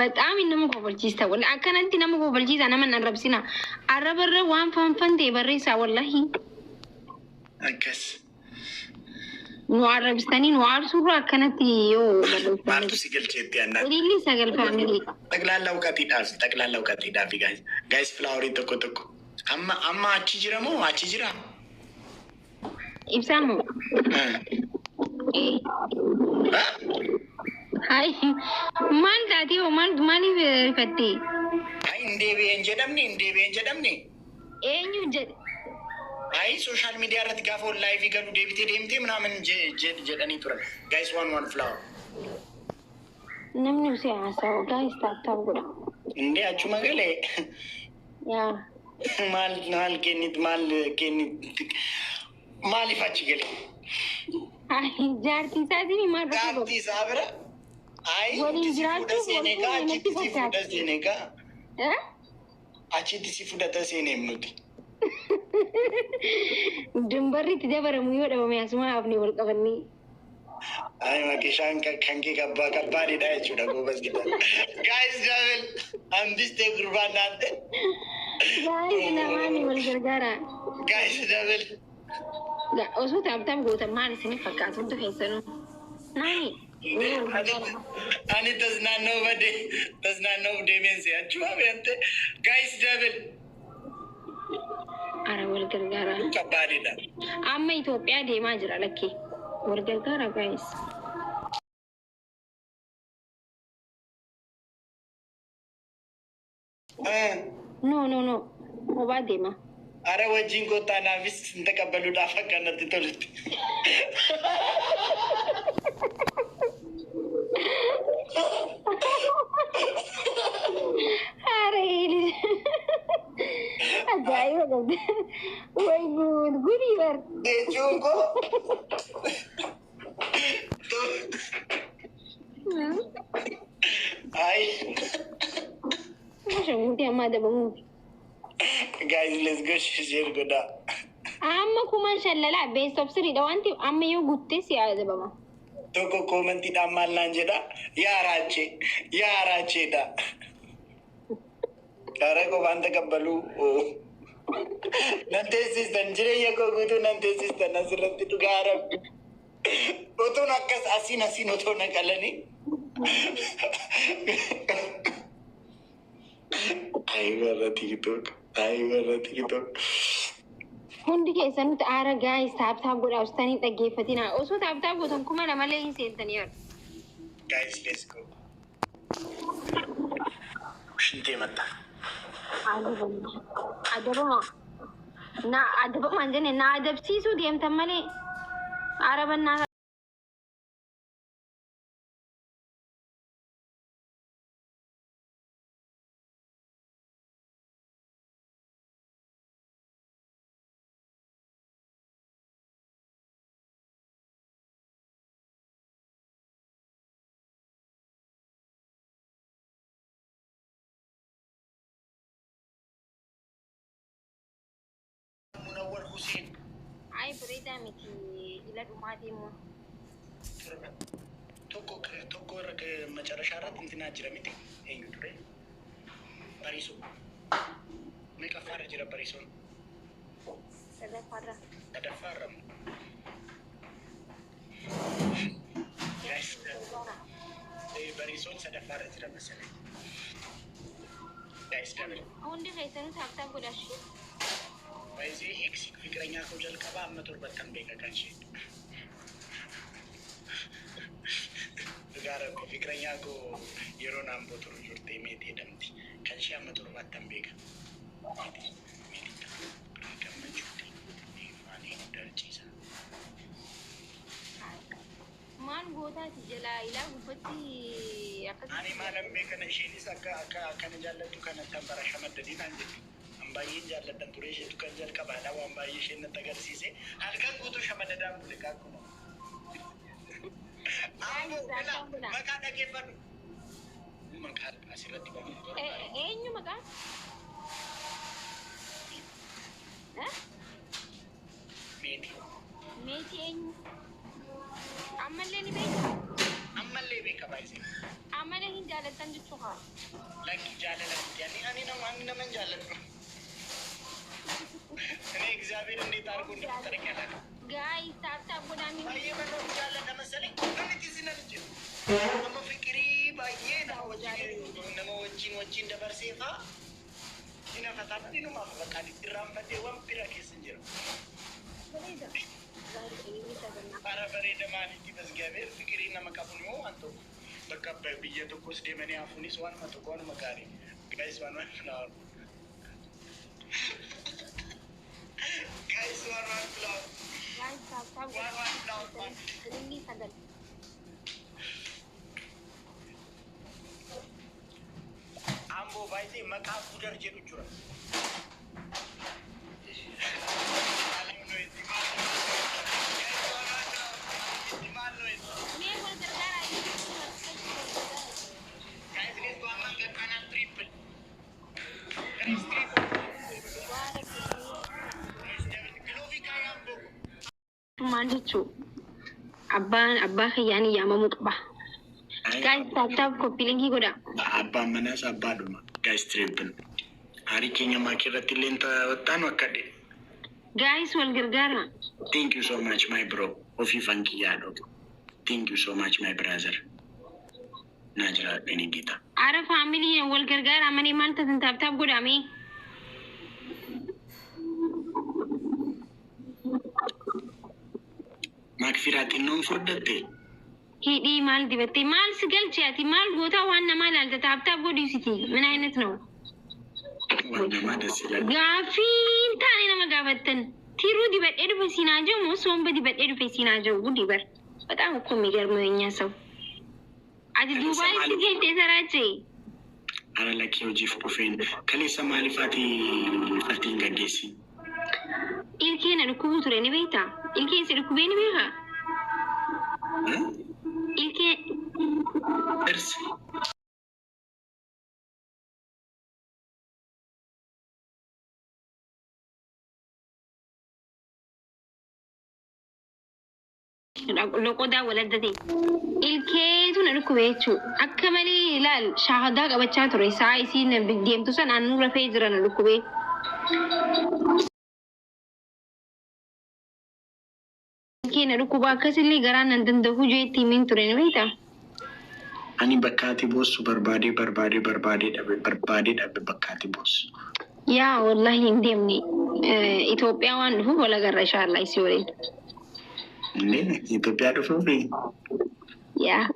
በጣም እነሙ ኮበልጂስ ተወል አከናንቲ ነሙ ኮበልጂስ አና ማን አረብሲና አረበረ ዋን ፈንፈንቴ በሬሳ ወላሂ አከስ ኑ አረብስተኒ ኑ አርሱሩ አከናንቲ ዮ ማርቱ ሲገልጨት ያና ሊሊ ሰገል ፋሚሊ ጠቅላላ እውቀት ዳፊ ጋይስ ፍላወሪ ተቆጥቁ አማ አቺ ጅረሞ አቺ ጅራ ኢብሳሙ Hai, maal taatee maaliif rifattee? Hai hin jedhamne. Eenyu jedhe? Hai sooshaal miidiyaa irratti gaafa laayivii galu deemtee ምናምን jedhanii turan. Guys one flower. Namni usee haasa'u guys taataaf godha. Indee achuma galee. Yaa. Maal kennit maaliif achi galee? Hai jaartii isaatiin maal rakkoo? Jaartii isaa bira. Ay, achitti si fudhata seeneem nuti. Dumbarri itti dabaramu yoo dhabame asuma afni wal qabanni. Ay, makishaan kan kee kabbaadidha jechuudha goobas gida. Guys, Javel, hambistee gurbaan naatte. Guys, namaani wal gargaara. Guys, Javel. Osoo taaptaaf gootan maal isiniif fakkaatu hundi keessanuu? Naani? Ani tasnaannoo deemeensi achuma beente gaayis Javel. Ara wal gargaara. Kabbaadidha. Amma Itoophiyaa deemaa jira lakkee. Wal gargaara gaayis. No. Kophaa deema. Ara wajjin kottaa naafis hin taqabbaluudhaaf akkanatti tolutti. Aja'iba qabdi. Way gudii bar. Jechuun koo. Ay. Shamuuti amma adabamuuti. Guys, let's go share goda. Amma kuman shallala base of three da wanti amma yoo gutte si adabama. Tokko koomentiidhaan maal naan jedha yaaraacheedha. Karaa qofaan taqabbaluu nan teessistan jireenya koo guutuu nan teessistan asirratti dhugaa rabbi. Otoon akkas asiin otoo naqalanii. Ayi warra TikTok. Hundi keessanitti aara gaayis taaptaaf godhaa ustaanii dhaggeeffatina. Osoo taaptaaf gootan kuma lamalee hin seentanii jiru. Guys, let's go. Shintee matta. Adabamaan jenne na adabsiisuu deemtan malee arabannaa. Munawwar Hussein. Ay berita miti ila rumah demo. Tokko መጨረሻ አራት እንትና ጅረ ሚቲ ኤንዩ ዱሬ በሪሶ መቀፋረ ጅረ በሪሶ ተደፋረ በሪሶን ተደፋረ ጅረ መሰለኝ ጋይስ ደብል ሁንዲ ከይሰኑ ታብታ ጎዳሽ ወይዚ ኤክስ ፍቅረኛ ኮጀል ቀባ አመቶር በተን በቀቀንሽ ጋር ፍቅረኛ ኮ የሮናን ቦትሩ ጁርቴ ሜት ደምቲ ከንሺ አመቶር በተን በቀ ማን ቦታ ትጀላ ኢላ ጉበቲ አኒ ማለም በከነ ሺኒስ አከነ ጃለቱ ከነ ተንበራ ሸመደዲን አንጀ አምባዬ ጃለተን ቱሬሽ ከንጀል ቀባዳ አምባዬ ሸነ ተገርሲሴ አልከን ጉቱ ሸመደዳም ብለካኩ ነው መካ ደገፈን መካ አሲረቲ ኤኙ መካ ሜቲ ميتين عمل لي بيك عمل لي بيك بايزي عمل لي جالة تنجد شوها لك جالة يعني أنا من جالة أنا إكزابير إني تاركون دفترك أنا جاي تاب وداني باية من جالة نمسلي أنا تيزينا نجيب أما فكري باية نما وجين دبر سيفا هنا فتاة دينو ما فكاني ترام بدي وامبيرا كيسنجر para berita mani kita segaber pikirin nama kapun mau antuk bekap biaya tu kos dia mana afunis wan atau kau nama kari guys wan flower guys wan flower wan flower ini sadar ambo bayi makap udah jadi curang Mandichu abba khayani ya mamu qaba guys tap copy link goda abba manas abba duma guys triple hari kenya makirati lenta watan wakade guys wal gargara thank you so much my bro ofi funky yado thank you so much my brother najra benigita ara family wal gargara mani man tap goda me makfirati non fordate hidi mal dibati mal sigal chati mal gota wanna mal alta tap godi siti min aynet no wanna ma dasila gafin tani na magabatan tiru dibet edu pesina jo mo somba dibet edu pesina jo gudi bar በጣም እኮ የሚገርመው የኛ ሰው አዲ ዱባይ ሲገኝ ተሰራጨ ara laki ojif profen kale samali fati fatinga gesi ilkena dukubu tureni beita ilken se dukubeni beha ilke ers loqoda waladati ilkeetu na dukubechu akkamali ilal shahada qabacha ture saa isin biddeemtu san anu rafee jiran dukube ilkena dukuba akkasili garan nan dandahu jeetti min ture ne beita ani bakati boss barbade dabe bakati boss ya wallahi indemni ኢትዮጵያ ዋን ሁ ወላ ገረሻ ላይ ሲወሬ ne Ethiopia do fufi ya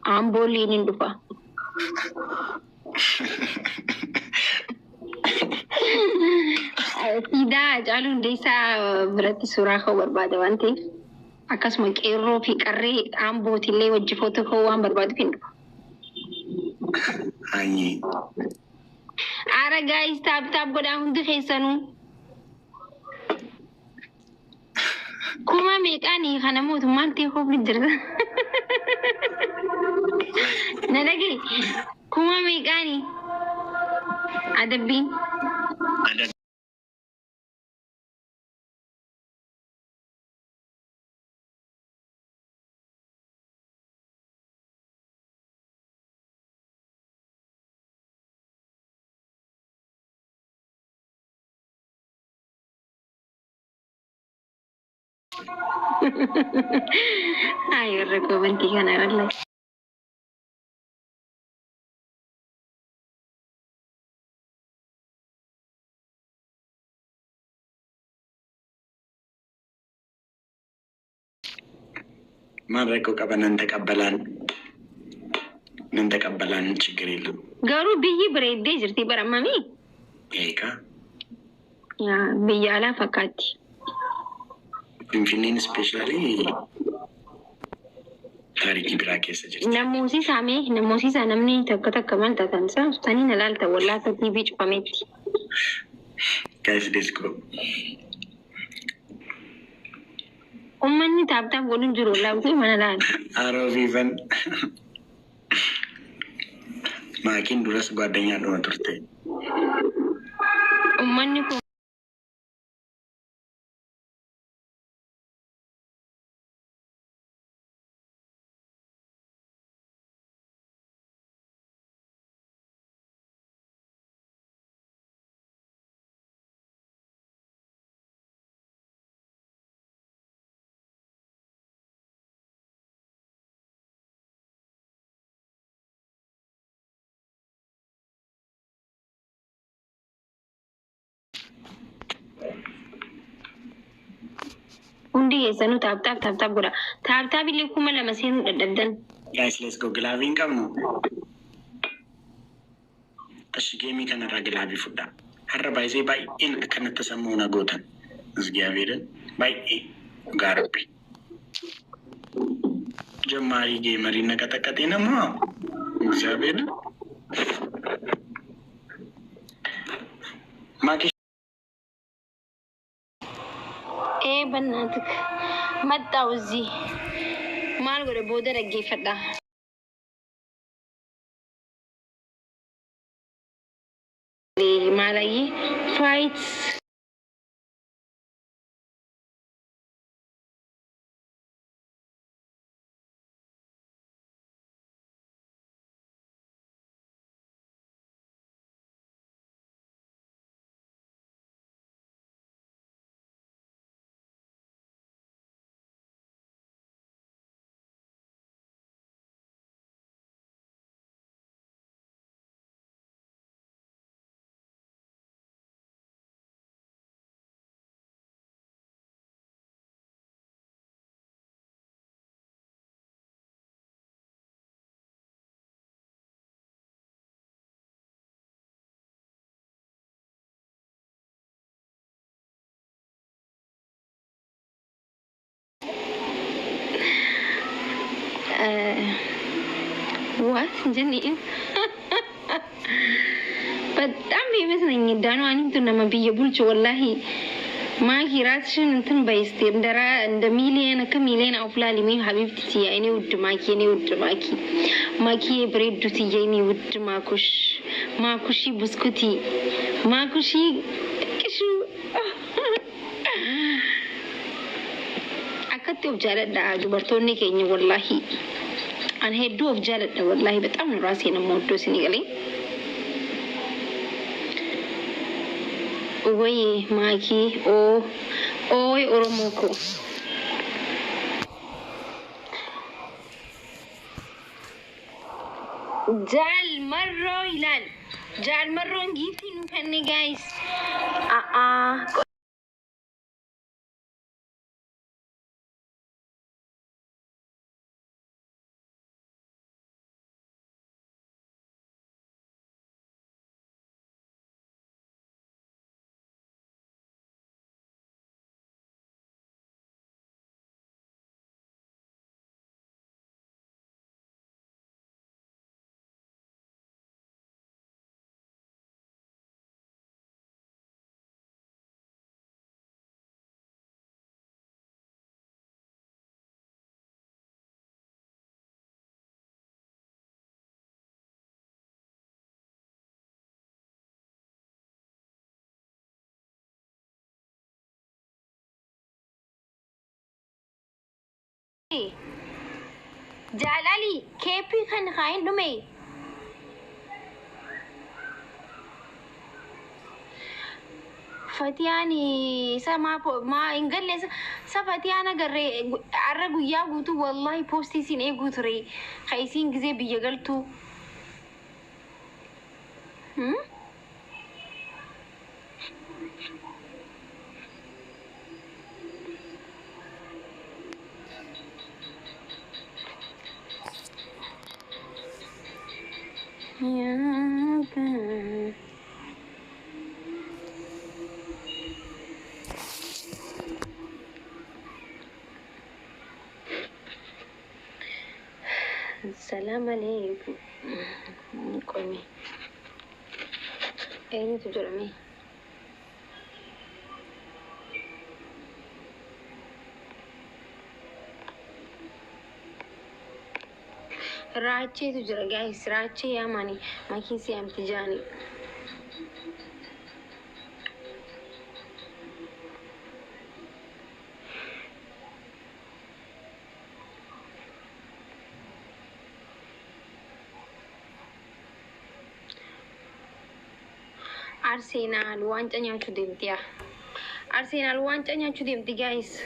amboli nindufa sida jalu desa berarti surah kau berbada wanti akas mengkero fi qarri amboti le wajhi foto kau wan berbada pindu ani ara guys tap goda hundu khaisanu kuma meqani kana motu manti ko bidirda nalagi kuma meqani adabin ayo rekomendasikan Allah mareko kabanan taqabbalan ችግር የለም garu biyi brede jirti baramami eka ya biyala fakati finfinneen especially taarikii biraa keessa jirti namoosisaa namni takka maltatansa tani nalalta wallaata TV cufametti guys let's go ummanni taap godhun jiru laawtu mana laal arofiifan maakiin duras ጓደኛ dhuma turte ummanni Undi sanu tap gura. Tap ile kuma lama senu daddan. Guys, let's go. Glavin qabnu. Ashigemi kana raglavi fuda. Harra baizee baay'een akkanatti sammuu na gootan. Isgaabeedhaan baay'ee gaarabbi. Jammaarii geemarii na qaxaqaxee namaa. Isgaabeedhaan. Maaki. Banatik. Matta uzi. Maal godhe booda dhaggeeffadha. Malayi fights. What? Jadi በጣም ፌመስ ነኝ ዳኑ አንቱ ነማ ብዬ ቡልጭ ወላሂ ማኪራትሽን እንትን በይስቴ እንደ ሚሊየን ከሚሊየን አውፍላሊ ምን ሀቢብቲ የኔ ውድ ማኪ የኔ ውድ ማኪ ብሬዱት የኔ ውድ ማኩሺ ብስኩቲ ማኩሺ ቅሹ አከቴ ወጃለዳ ዱበርቶኔ ከኝ ወላሂ አን ሄዱ ወጃለዳ ወላሂ በጣም ነው ራሴ ነው የምወደው ሲኒገለኝ ወይ ማኪ ኦይ ኦሮሞኮ ጃል መሮ ይላል ጃል መሮን ጊፍቲ ነው ከኔ ጋይስ Jalali kepi kan kain dume Fatiani sama ma ingalle sa Fatiana garre arra guyya gutu wallahi posti sin e gutre khaisin gize biyagaltu السلام عليكم قومي أين تجرمي راچي تجرى جايس راچي يا ماني ما كيسي أم تجاني Arsenal wancanya cudem dia. Arsenal wancanya cudem dia guys.